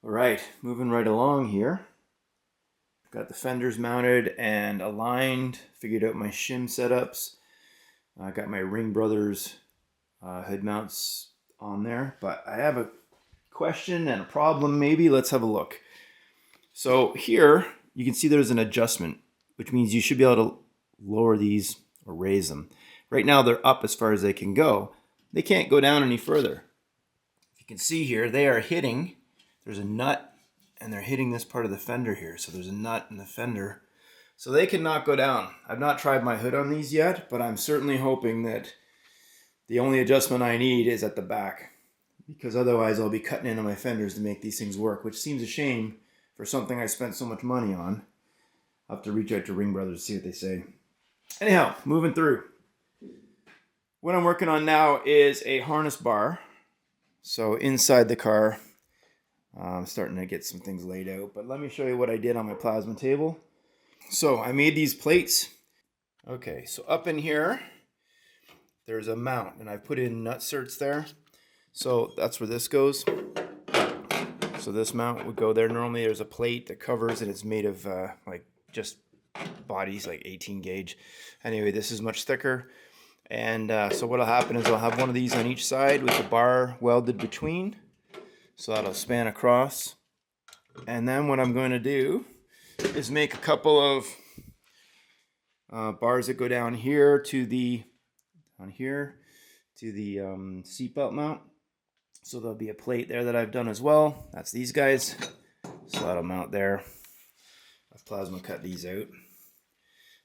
All right, moving right along here. Got the fenders mounted and aligned, figured out my shim setups. I got my Ring Brothers hood mounts on there, but I have a question and a problem maybe. Let's have a look. So here you can see there's an adjustment, which means you should be able to lower these or raise them. Right now they're up as far as they can go. They can't go down any further. If you can see here, they are hitting, there's a nut and they're hitting this part of the fender here. So there's a nut in the fender. So they cannot go down. I've not tried my hood on these yet, but I'm certainly hoping that the only adjustment I need is at the back, because otherwise I'll be cutting into my fenders to make these things work, which seems a shame for something I spent so much money on. I'll have to reach out to Ring Brothers to see what they say. Anyhow, moving through. What I'm working on now is a harness bar. So inside the car, I'm starting to get some things laid out, but let me show you what I did on my plasma table. So I made these plates. Okay, so up in here, there's a mount, and I put in nut certs there. So that's where this goes. So this mount would go there. Normally there's a plate that covers, and it's made of like just bodies, like 18 gauge. Anyway, this is much thicker. And so what'll happen is I'll have one of these on each side with the bar welded between. So that'll span across. And then what I'm going to do is make a couple of bars that go down here to the seatbelt mount. So there'll be a plate there that I've done as well. That's these guys. So that'll mount there. I've plasma cut these out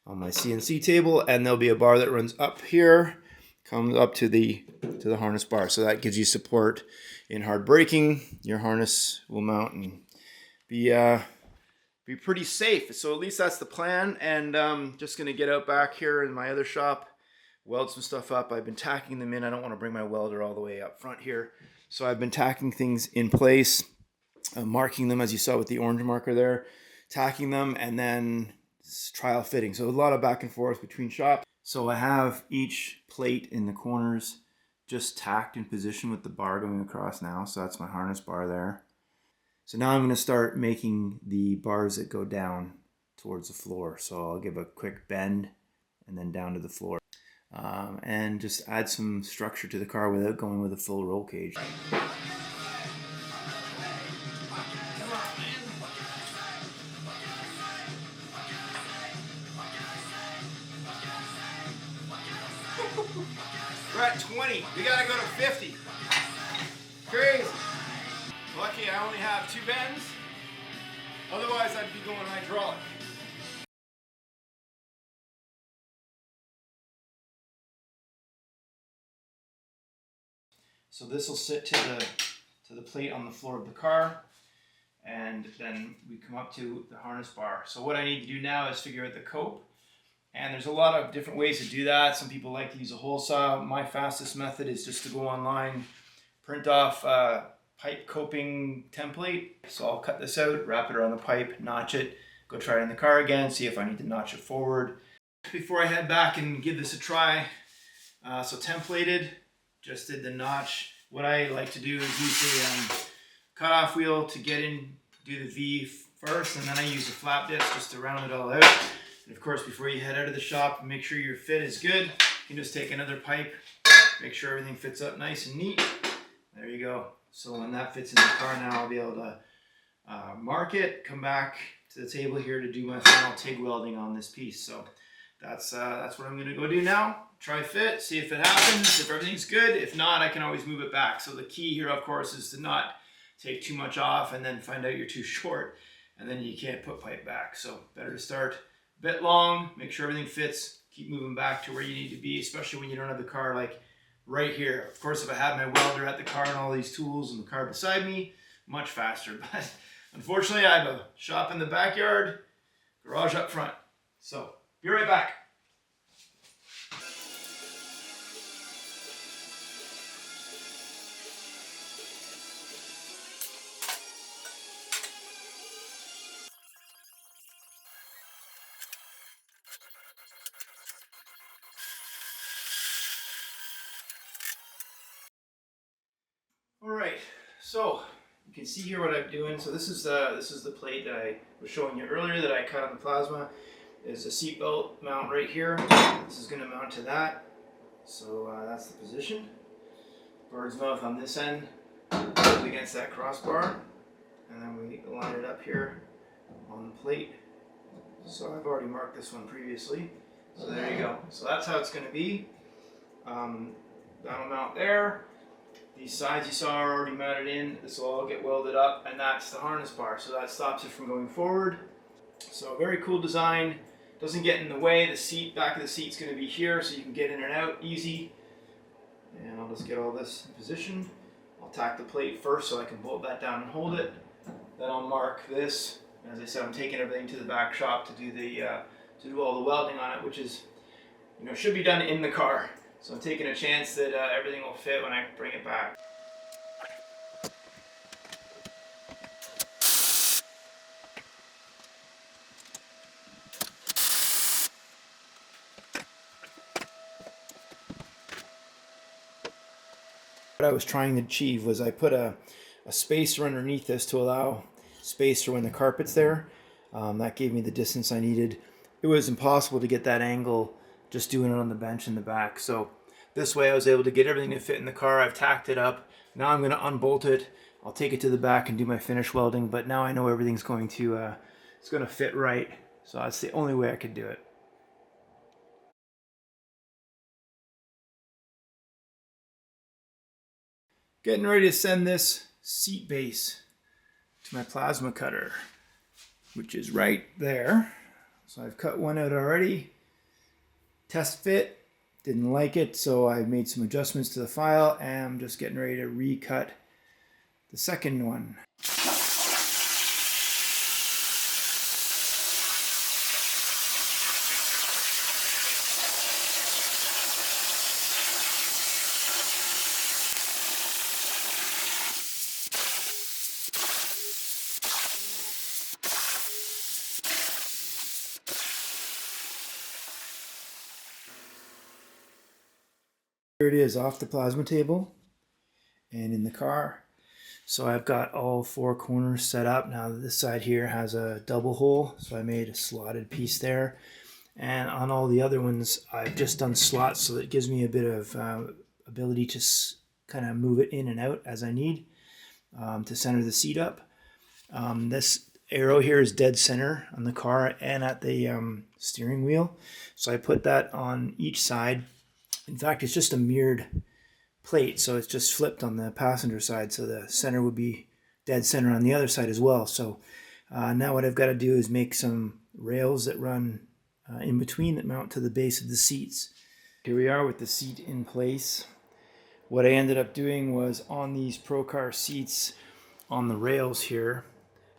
on my CNC table, and there'll be a bar that runs up here, comes up to the harness bar. So that gives you support in hard braking. Your harness will mount and be pretty safe. So at least that's the plan. And just gonna get out back here in my other shop, weld some stuff up. I've been tacking them in. I don't want to bring my welder all the way up front here. So I've been tacking things in place, marking them as you saw with the orange marker there, tacking them, and then trial fitting. So a lot of back and forth between shops. So I have each plate in the corners just tacked in position with the bar going across now. So that's my harness bar there. So now I'm going to start making the bars that go down towards the floor. So I'll give a quick bend and then down to the floor. And just add some structure to the car without going with a full roll cage. We're at 20. We gotta go to 50. Crazy. Lucky I only have 2 bends. Otherwise I'd be going hydraulic. So this will sit to the plate on the floor of the car, and then we come up to the harness bar. So what I need to do now is figure out the cope. And there's a lot of different ways to do that. Some people like to use a hole saw. My fastest method is just to go online, print off a pipe coping template. So I'll cut this out, wrap it around the pipe, notch it, go try it in the car again, see if I need to notch it forward. Before I head back and give this a try, so templated, just did the notch. What I like to do is use the cutoff wheel to get in, do the V first, and then I use a flap disc just to round it all out. And of course, before you head out of the shop, make sure your fit is good. You can just take another pipe, make sure everything fits up nice and neat. There you go. So when that fits in the car now, I'll be able to mark it, come back to the table here to do my final TIG welding on this piece. So that's what I'm gonna go do now. Try fit, see if it happens, if everything's good. If not, I can always move it back. So the key here, of course, is to not take too much off and then find out you're too short, and then you can't put pipe back. So better to start bit long, make sure everything fits, keep moving back to where you need to be, especially when you don't have the car like right here. Of course, if I had my welder at the car and all these tools in the car beside me, much faster. But unfortunately, I have a shop in the backyard, garage up front. So be right back. All right, so can see here what I'm doing. So this is the plate that I was showing you earlier that I cut on the plasma. There's a seat belt mount right here. This is going to mount to that. So that's the position. Bird's mouth on this end goes against that crossbar, and then we line it up here on the plate. So I've already marked this one previously. So there you go. So that's how it's going to be. That'll mount there. These sides you saw are already mounted in. This will all get welded up, and that's the harness bar. So that stops it from going forward. So very cool design. Doesn't get in the way. The seat, back of the seat's going to be here, so you can get in and out easy. And I'll just get all this in position. I'll tack the plate first so I can bolt that down and hold it. Then I'll mark this. As I said, I'm taking everything to the back shop to do all the welding on it, which is, should be done in the car. So I'm taking a chance that everything will fit when I bring it back. What I was trying to achieve was I put a spacer underneath this to allow space for when the carpet's there. That gave me the distance I needed. It was impossible to get that angle just doing it on the bench in the back. So this way I was able to get everything to fit in the car. I've tacked it up. Now I'm going to unbolt it. I'll take it to the back and do my finish welding, but now I know everything's going to it's going to fit right. So that's the only way I could do it. Getting ready to send this seat base to my plasma cutter, which is right there. So I've cut one out already. Test fit, didn't like it, so I made some adjustments to the file, and I'm just getting ready to recut the second one. Here it is off the plasma table and in the car. So I've got all four corners set up. Now this side here has a double hole, so I made a slotted piece there. And on all the other ones, I've just done slots, so that it gives me a bit of ability to kind of move it in and out as I need to center the seat up. This arrow here is dead center on the car and at the steering wheel. So I put that on each side. In fact, it's just a mirrored plate, so it's just flipped on the passenger side, so the center would be dead center on the other side as well. So now what I've got to do is make some rails that run in between that mount to the base of the seats. Here we are with the seat in place. What I ended up doing was on these Pro Car seats on the rails here,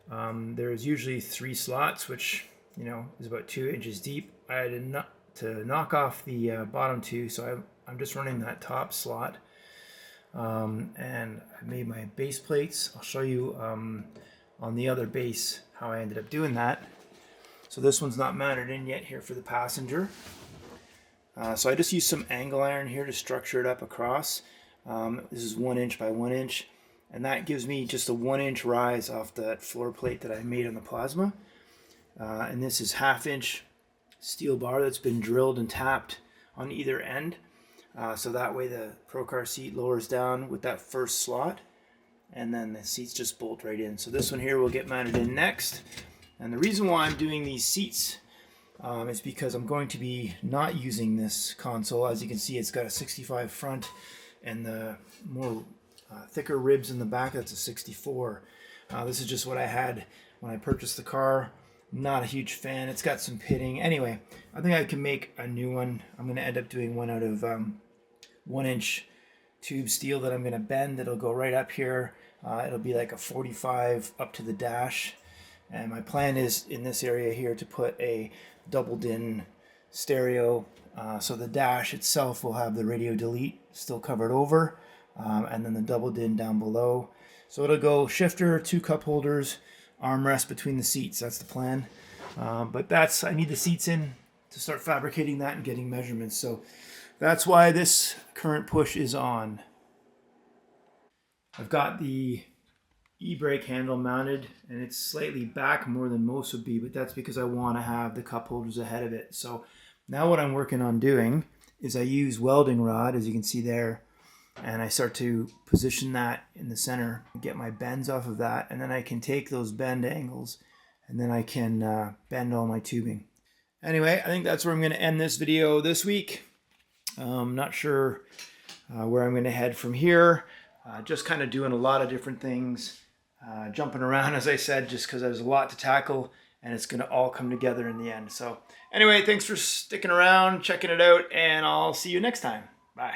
there's usually 3 slots, which is about 2 inches deep. I had to knock off the bottom 2, so I'm just running that top slot, and I made my base plates. I'll show you on the other base how I ended up doing that. So this one's not mounted in yet here for the passenger, so I just used some angle iron here to structure it up across. This is 1 inch by 1 inch, and that gives me just a 1 inch rise off that floor plate that I made on the plasma, and this is 1/2 inch steel bar that's been drilled and tapped on either end, so that way the Pro Car seat lowers down with that first slot, and then the seats just bolt right in. So this one here will get mounted in next, and the reason why I'm doing these seats is because I'm going to be not using this console. As you can see, it's got a 65 front, and the more thicker ribs in the back, that's a 64. This is just what I had when I purchased the car. Not a huge fan. It's got some pitting. Anyway, I think I can make a new one. I'm going to end up doing one out of 1 inch tube steel that I'm going to bend. It'll go right up here. It'll be like a 45 up to the dash. And my plan is in this area here to put a double din stereo. So the dash itself will have the radio delete still covered over, and then the double din down below. So it'll go shifter, 2 cup holders, armrest between the seats. That's the plan. But I need the seats in to start fabricating that and getting measurements. So that's why this current push is on. I've got the e-brake handle mounted, and it's slightly back more than most would be, but that's because I want to have the cup holders ahead of it. So now what I'm working on doing is I use welding rod, as you can see there, and I start to position that in the center, get my bends off of that, and then I can take those bend angles and then I can bend all my tubing. Anyway, I think that's where I'm going to end this video this week. Not sure where I'm going to head from here. Just kind of doing a lot of different things, jumping around, as I said, just because there's a lot to tackle and it's going to all come together in the end. So anyway, thanks for sticking around, checking it out, and I'll see you next time. Bye.